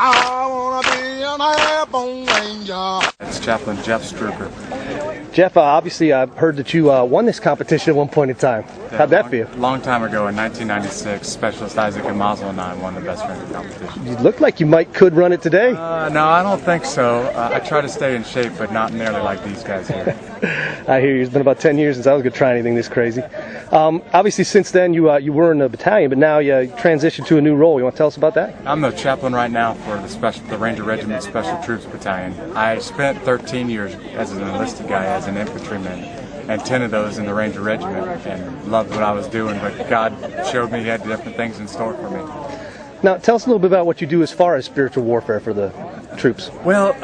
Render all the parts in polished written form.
I wanna be an airborne ranger. It's Chaplain Jeff Struker. Jeff, obviously I've heard that you won this competition at one point in time. How'd that feel? Long time ago in 1996, Specialist Isaac and Mazel and I won the best ranger competition. You look like you could run it today. No, I don't think so. I try to stay in shape, but not nearly like these guys here. I hear you. It's been about 10 years since I was going to try anything this crazy. Obviously, since then you were in the battalion, but now you transitioned to a new role. You want to tell us about that? I'm the chaplain right now for the Ranger Regiment Special Troops Battalion. I spent 13 years as an enlisted guy, as an infantryman, and 10 of those in the Ranger Regiment, and loved what I was doing, but God showed me He had different things in store for me. Now, tell us a little bit about what you do as far as spiritual warfare for the troops. Well,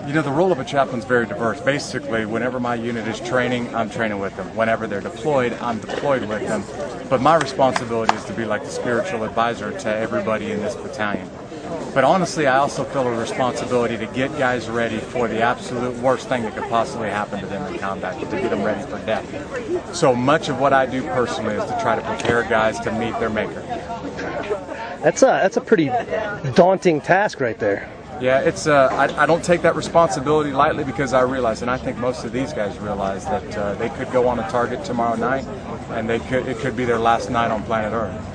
you know, the role of a chaplain is very diverse. Basically, whenever my unit is training, I'm training with them. Whenever they're deployed, I'm deployed with them. But my responsibility is to be like the spiritual advisor to everybody in this battalion. But honestly, I also feel a responsibility to get guys ready for the absolute worst thing that could possibly happen to them in combat, to get them ready for death. So much of what I do personally is to try to prepare guys to meet their maker. That's a pretty daunting task right there. Yeah, it's I don't take that responsibility lightly, because I realize, and I think most of these guys realize, that they could go on a target tomorrow night, and it could be their last night on planet Earth.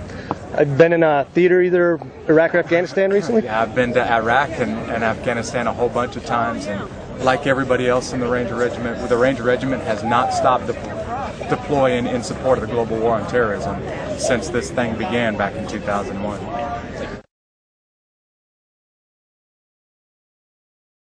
I've been in a theater, either Iraq or Afghanistan recently? Yeah, I've been to Iraq and Afghanistan a whole bunch of times, and like everybody else in the Ranger Regiment, the Ranger Regiment has not stopped deploying in support of the global war on terrorism since this thing began back in 2001.